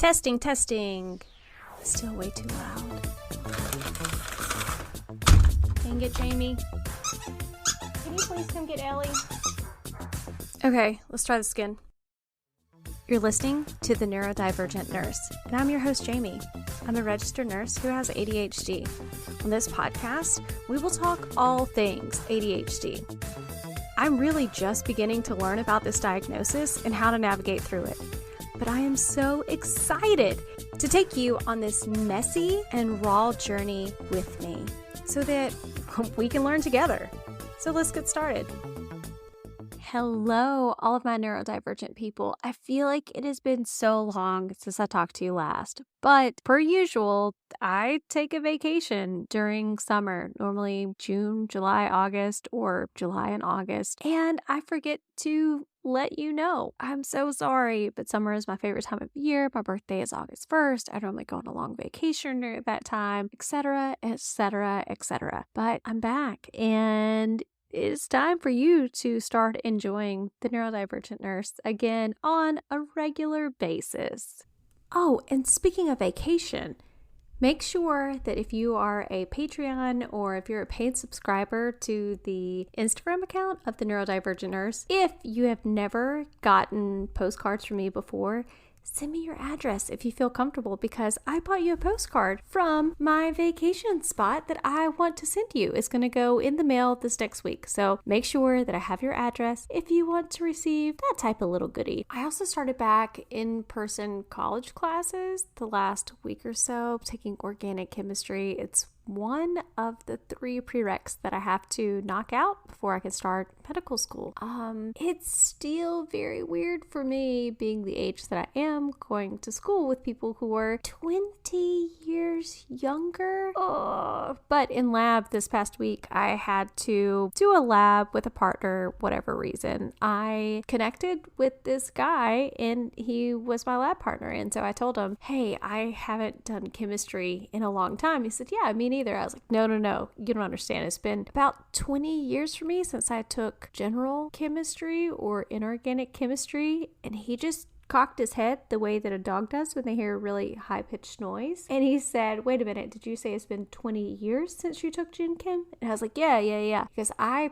Testing, testing. Still way too loud. Dang it, Jamie. Can you please come get Ellie? Okay, let's try this again. You're listening to The Neurodivergent Nurse, and I'm your host, Jamie. I'm a registered nurse who has ADHD. On this podcast, we will talk all things ADHD. I'm really just beginning to learn about this diagnosis and how to navigate through it. But I am so excited to take you on this messy and raw journey with me so that we can learn together. So let's get started. Hello, all of my neurodivergent people. I feel like it has been so long since I talked to you last, but per usual, I take a vacation during summer, normally June, July, August, or July and August, and I forget to let you know. I'm so sorry, but summer is my favorite time of year. My birthday is August 1st. I normally go on a long vacation during that time, etc., etc., etc. But I'm back, and it's time for you to start enjoying The Neurodivergent Nurse again on a regular basis. Oh, and speaking of vacation, make sure that if you are a Patreon or if you're a paid subscriber to the Instagram account of The Neurodivergent Nurse, if you have never gotten postcards from me before, send me your address if you feel comfortable, because I bought you a postcard from my vacation spot that I want to send you. It's going to go in the mail this next week. So make sure that I have your address if you want to receive that type of little goodie. I also started back in-person college classes the last week or so, taking organic chemistry. It's one of the 3 prereqs that I have to knock out before I can start medical school. It's still very weird for me, being the age that I am, going to school with people who are 20 years younger. But in lab this past week, I had to do a lab with a partner, whatever reason. I connected with this guy and he was my lab partner. And so I told him, hey, I haven't done chemistry in a long time. He said, yeah, me neither. I was like, no, you don't understand. It's been about 20 years for me since I took general chemistry or inorganic chemistry. And he just cocked his head the way that a dog does when they hear a really high-pitched noise. And he said, wait a minute, did you say it's been 20 years since you took Gen Chem? And I was like, yeah. Because I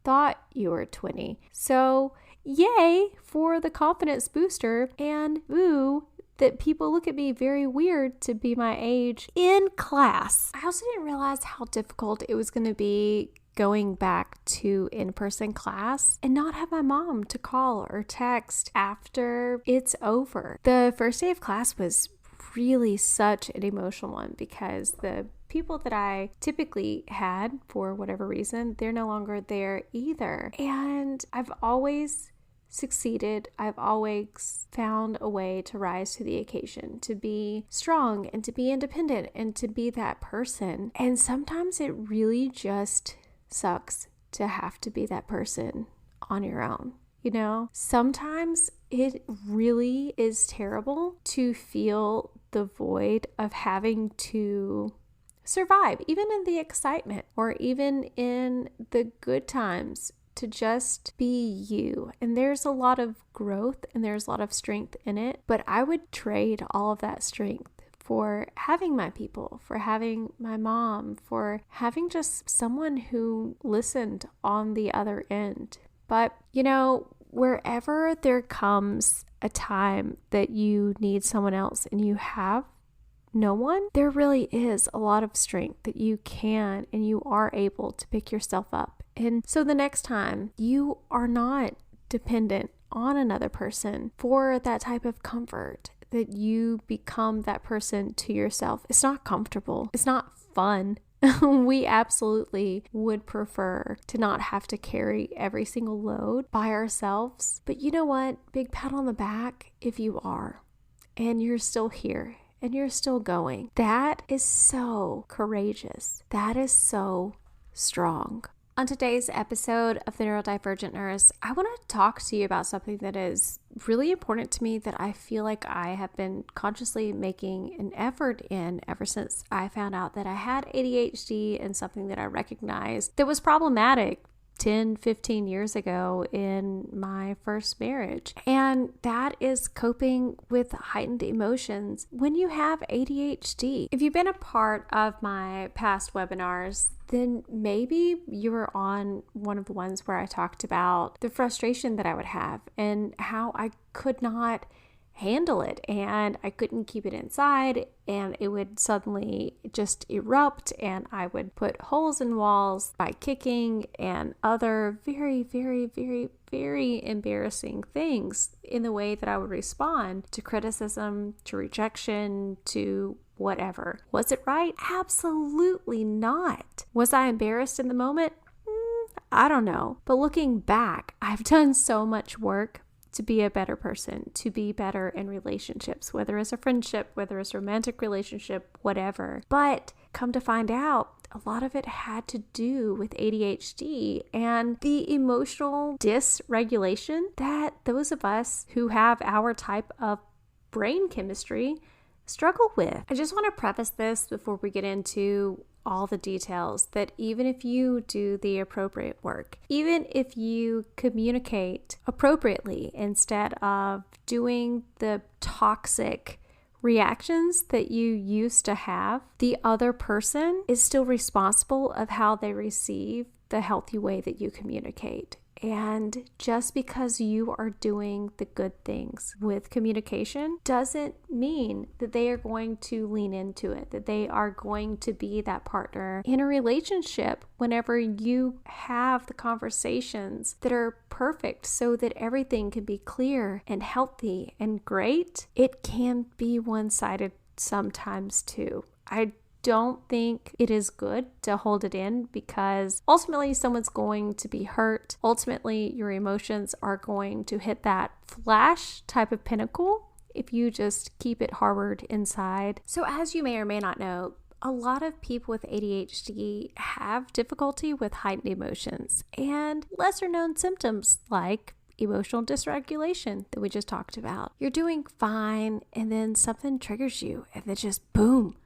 thought you were 20. So yay for the confidence booster, and ooh, that people look at me very weird to be my age in class. I also didn't realize how difficult it was going to be going back to in-person class and not have my mom to call or text after it's over. The first day of class was really such an emotional one because the people that I typically had, for whatever reason, they're no longer there either. And I've always succeeded. I've always found a way to rise to the occasion, to be strong and to be independent and to be that person. And sometimes it really just sucks to have to be that person on your own. You know, sometimes it really is terrible to feel the void of having to survive, even in the excitement or even in the good times, to just be you. And there's a lot of growth and there's a lot of strength in it, but I would trade all of that strength for having my people, for having my mom, for having just someone who listened on the other end. But, you know, wherever there comes a time that you need someone else and you have no one, there really is a lot of strength that you can and you are able to pick yourself up. And so the next time you are not dependent on another person for that type of comfort, that you become that person to yourself. It's not comfortable. It's not fun. We absolutely would prefer to not have to carry every single load by ourselves. But you know what? Big pat on the back if you are, and you're still here and you're still going. That is so courageous. That is so strong. On today's episode of The Neurodivergent Nurse, I want to talk to you about something that is really important to me that I feel like I have been consciously making an effort in ever since I found out that I had ADHD, and something that I recognized that was problematic 10, 15 years ago in my first marriage. And that is coping with heightened emotions when you have ADHD. If you've been a part of my past webinars, then maybe you were on one of the ones where I talked about the frustration that I would have and how I could not handle it and I couldn't keep it inside and it would suddenly just erupt and I would put holes in walls by kicking and other very, very, very, very embarrassing things in the way that I would respond to criticism, to rejection, to whatever. Was it right? Absolutely not. Was I embarrassed in the moment? I don't know. But looking back, I've done so much work to be a better person, to be better in relationships, whether it's a friendship, whether it's a romantic relationship, whatever. But come to find out, a lot of it had to do with ADHD and the emotional dysregulation that those of us who have our type of brain chemistry struggle with. I just want to preface this before we get into all the details that even if you do the appropriate work, even if you communicate appropriately instead of doing the toxic reactions that you used to have, the other person is still responsible of how they receive the healthy way that you communicate. And just because you are doing the good things with communication doesn't mean that they are going to lean into it, that they are going to be that partner in a relationship whenever you have the conversations that are perfect so that everything can be clear and healthy and great. It can be one-sided sometimes too. I don't think it is good to hold it in because ultimately someone's going to be hurt. Ultimately, your emotions are going to hit that flash type of pinnacle if you just keep it harbored inside. So as you may or may not know, a lot of people with ADHD have difficulty with heightened emotions and lesser known symptoms like emotional dysregulation that we just talked about. You're doing fine and then something triggers you and then just boom.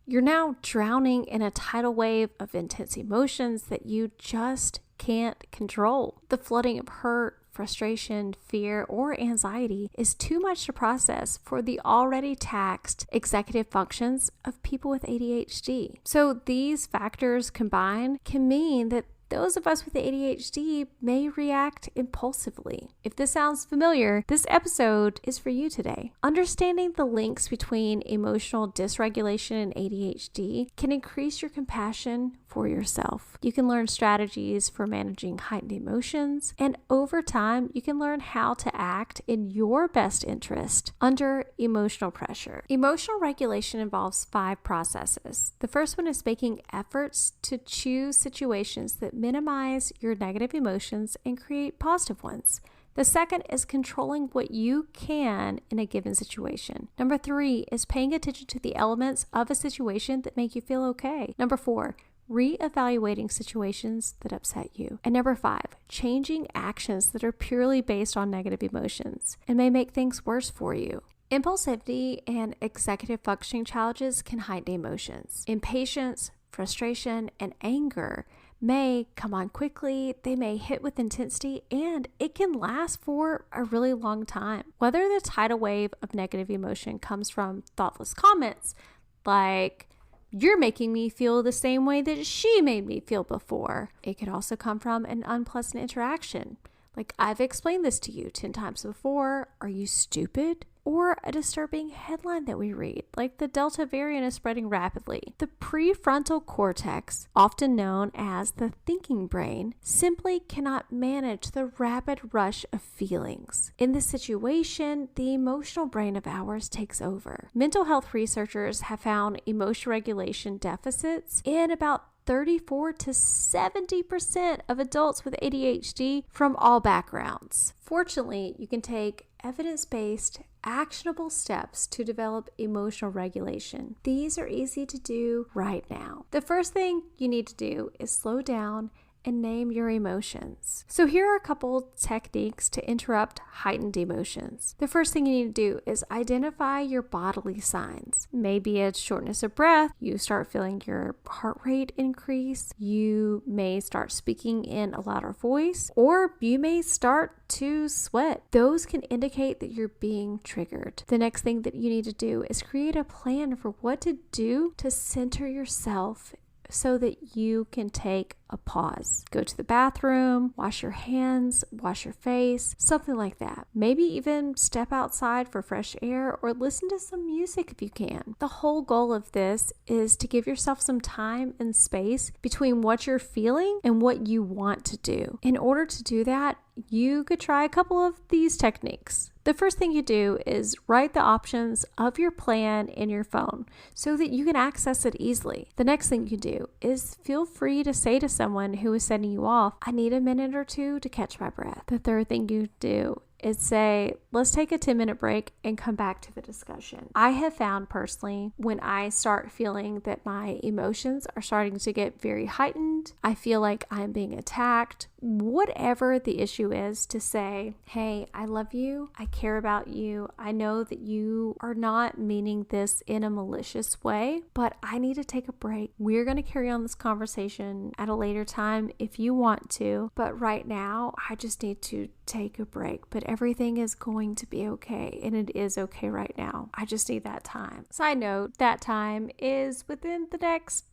You're now drowning in a tidal wave of intense emotions that you just can't control. The flooding of hurt, frustration, fear, or anxiety is too much to process for the already taxed executive functions of people with ADHD. So these factors combined can mean that those of us with ADHD may react impulsively. If this sounds familiar, this episode is for you today. Understanding the links between emotional dysregulation and ADHD can increase your compassion for yourself. You can learn strategies for managing heightened emotions, and over time, you can learn how to act in your best interest under emotional pressure. Emotional regulation involves 5 processes. The first one is making efforts to choose situations that minimize your negative emotions and create positive ones. The second is controlling what you can in a given situation. Number 3 is paying attention to the elements of a situation that make you feel okay. Number 4, reevaluating situations that upset you. And number 5, changing actions that are purely based on negative emotions and may make things worse for you. Impulsivity and executive functioning challenges can heighten emotions. Impatience, frustration, and anger may come on quickly, they may hit with intensity, and it can last for a really long time. Whether the tidal wave of negative emotion comes from thoughtless comments like, "You're making me feel the same way that she made me feel before." It could also come from an unpleasant interaction. Like, "I've explained this to you 10 times before. Are you stupid?" Or a disturbing headline that we read, like the Delta variant is spreading rapidly. The prefrontal cortex, often known as the thinking brain, simply cannot manage the rapid rush of feelings. In this situation, the emotional brain of ours takes over. Mental health researchers have found emotion regulation deficits in about 34 to 70% of adults with ADHD from all backgrounds. Fortunately, you can take evidence-based, actionable steps to develop emotional regulation. These are easy to do right now. The first thing you need to do is slow down and name your emotions. So here are a couple techniques to interrupt heightened emotions. The first thing you need to do is identify your bodily signs. Maybe it's shortness of breath. You start feeling your heart rate increase. You may start speaking in a louder voice, or you may start to sweat. Those can indicate that you're being triggered. The next thing that you need to do is create a plan for what to do to center yourself so that you can take a pause. Go to the bathroom, wash your hands, wash your face, something like that. Maybe even step outside for fresh air or listen to some music if you can. The whole goal of this is to give yourself some time and space between what you're feeling and what you want to do. In order to do that, you could try a couple of these techniques. The first thing you do is write the options of your plan in your phone so that you can access it easily. The next thing you do is feel free to say to someone who is sending you off, I need a minute or two to catch my breath. The third thing you do is say, let's take a 10-minute break and come back to the discussion. I have found personally, when I start feeling that my emotions are starting to get very heightened, I feel like I'm being attacked, whatever the issue is, to say, hey, I love you, I care about you, I know that you are not meaning this in a malicious way, but I need to take a break. We're going to carry on this conversation at a later time if you want to, but right now I just need to take a break. But everything is going to be okay, and it is okay right now. I just need that time. Side note, that time is within the next,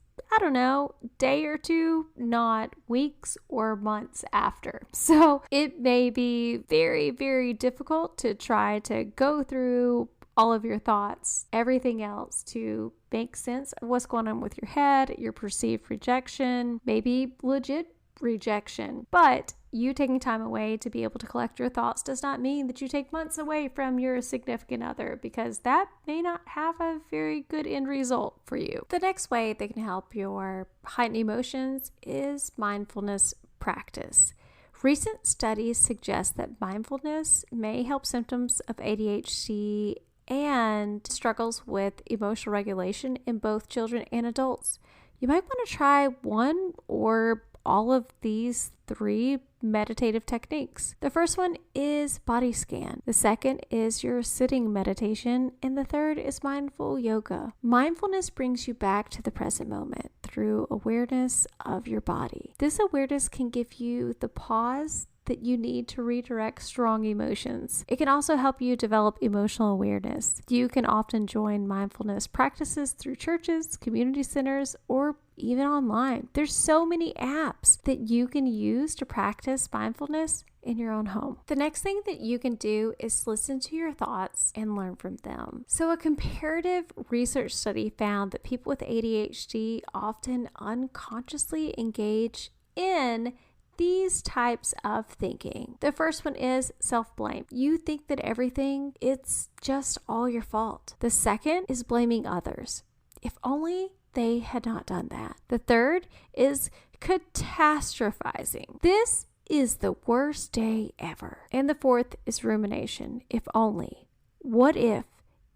day or two, not weeks or months after. So it may be very, very difficult to try to go through all of your thoughts, everything else, to make sense of what's going on with your head, your perceived rejection, maybe legit rejection. But you taking time away to be able to collect your thoughts does not mean that you take months away from your significant other, because that may not have a very good end result for you. The next way they can help your heightened emotions is mindfulness practice. Recent studies suggest that mindfulness may help symptoms of ADHD and struggles with emotional regulation in both children and adults. You might want to try one or all of these 3 meditative techniques. The first one is body scan. The second is your sitting meditation. And the third is mindful yoga. Mindfulness brings you back to the present moment through awareness of your body. This awareness can give you the pause that you need to redirect strong emotions. It can also help you develop emotional awareness. You can often join mindfulness practices through churches, community centers, or even online. There's so many apps that you can use to practice mindfulness in your own home. The next thing that you can do is listen to your thoughts and learn from them. So a comparative research study found that people with ADHD often unconsciously engage in these types of thinking. The first one is self-blame. You think that everything, it's just all your fault. The second is blaming others. If only they had not done that. The third is catastrophizing. This is the worst day ever. And the fourth is rumination. If only. What if?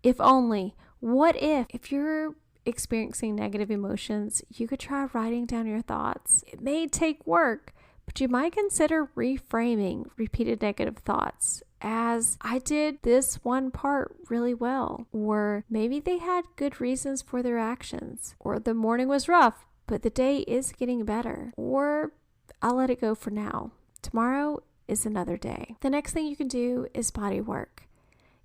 If only. What if? If you're experiencing negative emotions, you could try writing down your thoughts. It may take work, but you might consider reframing repeated negative thoughts as, I did this one part really well, or maybe they had good reasons for their actions, or the morning was rough, but the day is getting better, or I'll let it go for now. Tomorrow is another day. The next thing you can do is body work.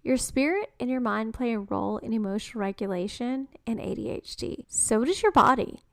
Your spirit and your mind play a role in emotional regulation and ADHD. So does your body.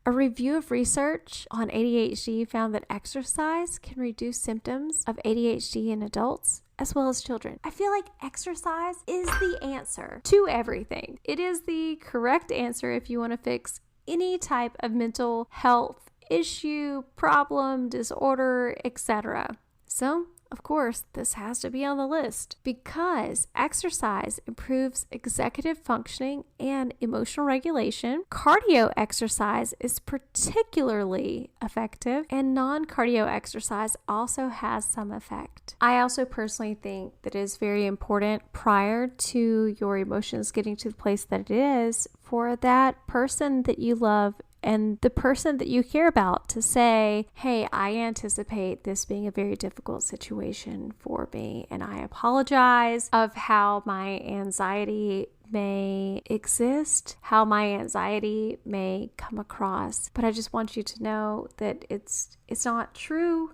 A review of research on ADHD found that exercise can reduce symptoms of ADHD in adults as well as children. I feel like exercise is the answer to everything. It is the correct answer if you want to fix any type of mental health issue, problem, disorder, etc. So, of course, this has to be on the list because exercise improves executive functioning and emotional regulation. Cardio exercise is particularly effective, and non-cardio exercise also has some effect. I also personally think that it is very important prior to your emotions getting to the place that it is for that person that you love and the person that you care about to say, hey, I anticipate this being a very difficult situation for me, and I apologize of how my anxiety may exist, how my anxiety may come across, but I just want you to know that it's not true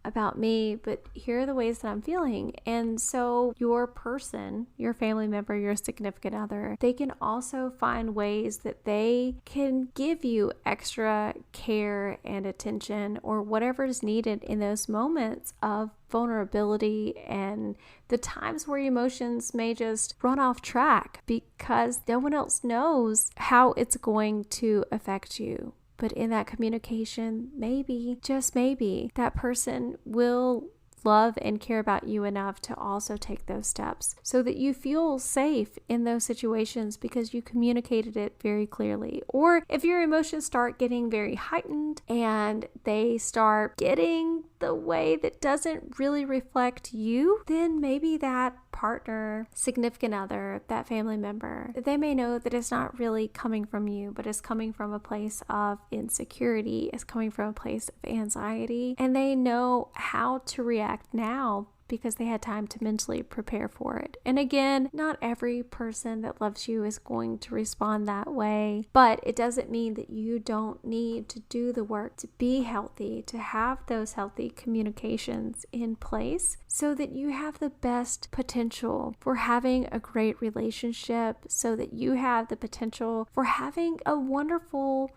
about me, but here are the ways that I'm feeling. And so your person, your family member, your significant other, they can also find ways that they can give you extra care and attention or whatever is needed in those moments of vulnerability and the times where emotions may just run off track because no one else knows how it's going to affect you. But in that communication, maybe, just maybe, that person will love and care about you enough to also take those steps so that you feel safe in those situations because you communicated it very clearly. Or if your emotions start getting very heightened and they start getting the way that doesn't really reflect you, then maybe that partner, significant other, that family member, they may know that it's not really coming from you, but it's coming from a place of insecurity, it's coming from a place of anxiety, and they know how to react now because they had time to mentally prepare for it. And again, not every person that loves you is going to respond that way, but it doesn't mean that you don't need to do the work to be healthy, to have those healthy communications in place so that you have the best potential for having a great relationship, so that you have the potential for having a wonderful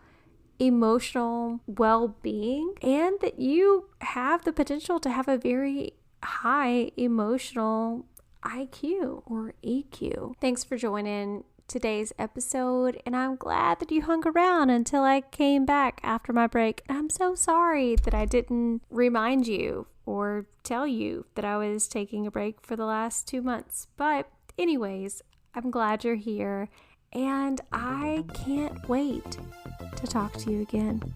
emotional well-being, and that you have the potential to have a very high emotional IQ or EQ. Thanks for joining today's episode, and I'm glad that you hung around until I came back after my break. I'm so sorry that I didn't remind you or tell you that I was taking a break for the last 2 months. But anyways, I'm glad you're here, and I can't wait to talk to you again.